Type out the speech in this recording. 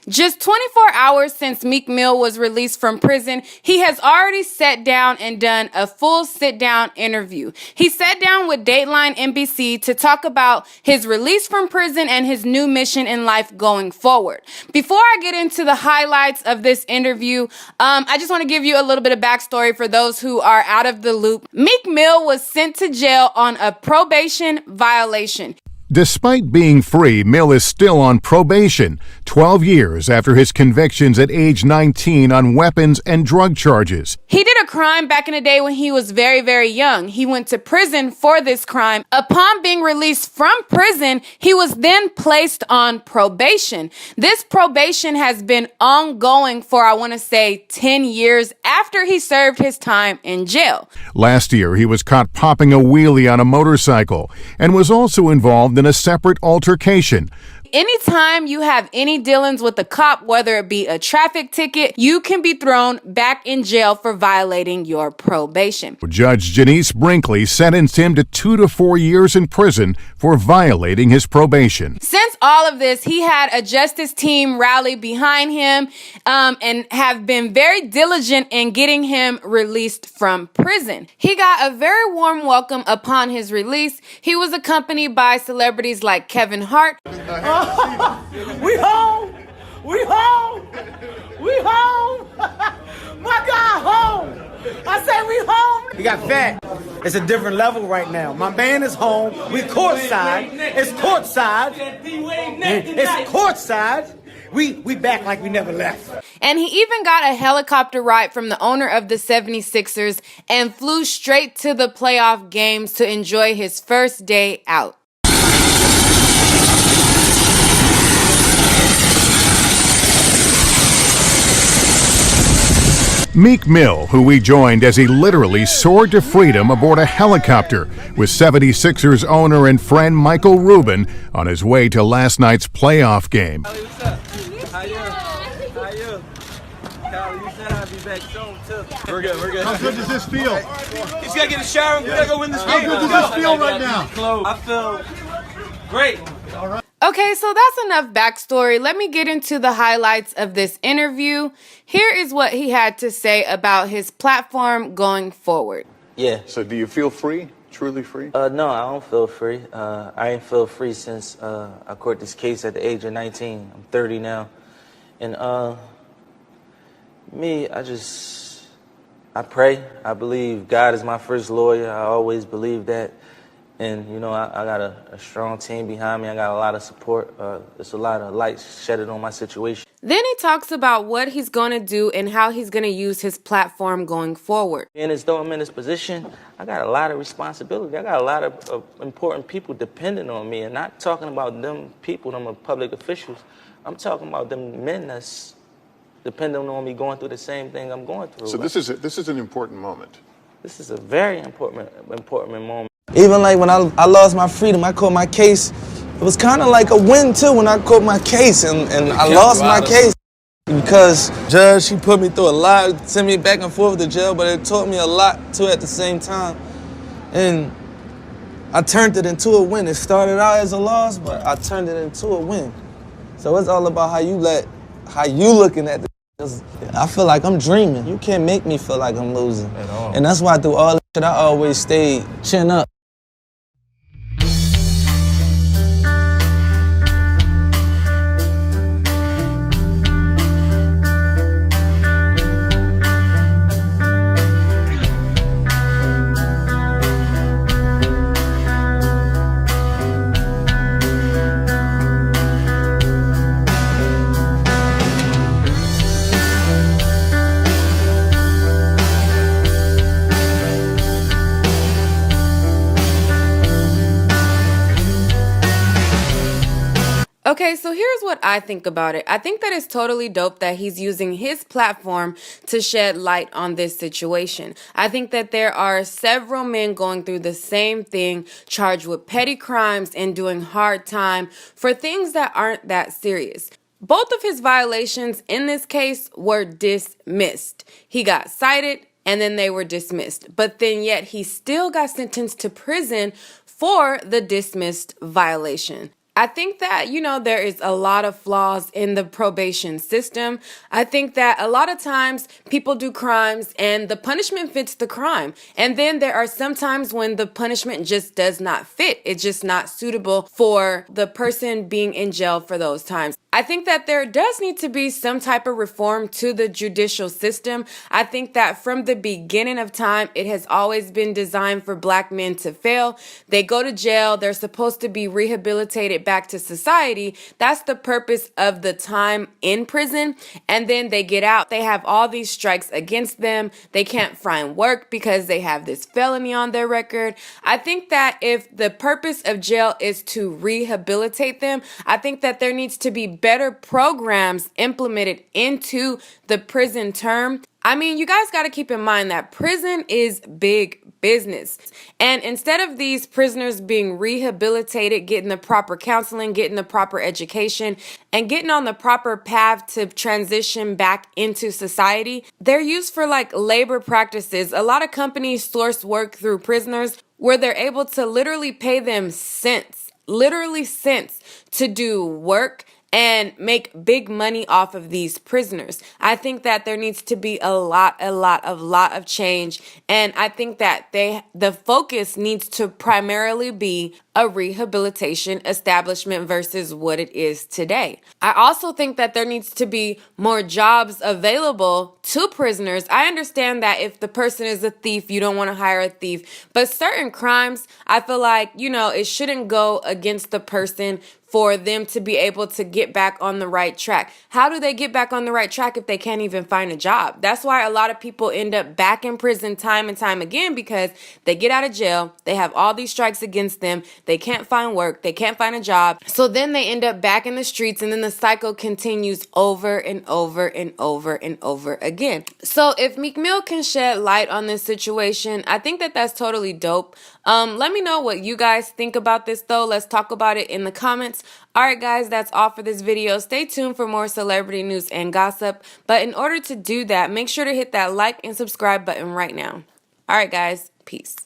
Just 24 hours since Meek Mill was released from prison, he has already sat down and done a full sit-down interview. He sat down with Dateline NBC to talk about his release from prison and his new mission in life going forward. Before I get into the highlights of this interview, I just want to give you a little bit of backstory for those who are out of the loop. Meek Mill was sent to jail on a probation violation. Despite being free, Mill is still on probation, 12 years after his convictions at age 19 on weapons and drug charges. He did a crime back in the day when he was very, very young. He went to prison for this crime. Upon being released from prison, he was then placed on probation. This probation has been ongoing for, I want to say, 10 years after he served his time in jail. Last year, he was caught popping a wheelie on a motorcycle and was also involved in a separate altercation. Anytime you have any dealings with a cop, whether it be a traffic ticket, you can be thrown back in jail for violating your probation. Judge Janice Brinkley sentenced him to 2 to 4 years in prison for violating his probation. Since all of this, he had a justice team rally behind him and have been very diligent in getting him released from prison. He got a very warm welcome upon his release. He was accompanied by celebrities like Kevin Hart. We home! We home! We home! My God, home! I said we home! We got fat. It's a different level right now. My man is home. We courtside. It's courtside. It's courtside. We back like we never left. And he even got a helicopter ride from the owner of the 76ers and flew straight to the playoff games to enjoy his first day out. Meek Mill, who we joined as he literally soared to freedom aboard a helicopter with 76ers owner and friend Michael Rubin on his way to last night's playoff game. Callie, what's up? How you? Callie, you said I'd be back soon, too. We're good. How good does this feel? He's got to get a shower and we got to go win this game. How good does this feel right now? I feel great. All right. Okay, so that's enough backstory. Let me get into the highlights of this interview. Here is what he had to say about his platform going forward. Yeah. So do you feel free? Truly free? No, I don't feel free. I ain't feel free since I caught this case at the age of 19. I'm 30 now. And I pray. I believe God is my first lawyer. I always believe that. And, you know, I got a strong team behind me. I got a lot of support. There's a lot of light shedded on my situation. Then he talks about what he's going to do and how he's going to use his platform going forward. And as though I'm in this position, I got a lot of responsibility. I got a lot of important people depending on me. And not talking about them people, them public officials. I'm talking about them men that's depending on me going through the same thing I'm going through. So this is an important moment. This is a very important moment. Even like when I lost my freedom, I caught my case. It was kind of like a win too when I caught my case and I lost my case. Because judge, she put me through a lot, sent me back and forth to jail, but it taught me a lot too at the same time. And I turned it into a win. It started out as a loss, but I turned it into a win. So it's all about how you looking at this. I feel like I'm dreaming. You can't make me feel like I'm losing. At all. And that's why through all this shit, I always stayed chin up. Okay, so here's what I think about it. I think that it's totally dope that he's using his platform to shed light on this situation. I think that there are several men going through the same thing, charged with petty crimes and doing hard time for things that aren't that serious. Both of his violations in this case were dismissed. He got cited and then they were dismissed. But then yet he still got sentenced to prison for the dismissed violation. I think that, there is a lot of flaws in the probation system. I think that a lot of times people do crimes and the punishment fits the crime. And then there are some times when the punishment just does not fit. It's just not suitable for the person being in jail for those times. I think that there does need to be some type of reform to the judicial system. I think that from the beginning of time, it has always been designed for black men to fail. They go to jail. They're supposed to be rehabilitated back to society. That's the purpose of the time in prison. And then they get out. They have all these strikes against them. They can't find work because they have this felony on their record. I think that if the purpose of jail is to rehabilitate them, I think that there needs to be better programs implemented into the prison term. I mean, you guys got to keep in mind that prison is big business. And instead of these prisoners being rehabilitated, getting the proper counseling, getting the proper education, and getting on the proper path to transition back into society, they're used for like labor practices. A lot of companies source work through prisoners where they're able to literally pay them cents to do work and make big money off of these prisoners. I think that there needs to be a lot of change. And I think that the focus needs to primarily be a rehabilitation establishment versus what it is today. I also think that there needs to be more jobs available to prisoners. I understand that if the person is a thief, you don't want to hire a thief, but certain crimes, I feel like, it shouldn't go against the person for them to be able to get back on the right track. How do they get back on the right track if they can't even find a job? That's why a lot of people end up back in prison time and time again, because they get out of jail, they have all these strikes against them, they can't find work, they can't find a job. So then they end up back in the streets, and then the cycle continues over and over and over and over again. So if Meek Mill can shed light on this situation, I think that that's totally dope. Let me know what you guys think about this though. Let's talk about it in the comments. Alright guys, that's all for this video. Stay tuned for more celebrity news and gossip. But in order to do that, make sure to hit that like and subscribe button right now. Alright guys, peace.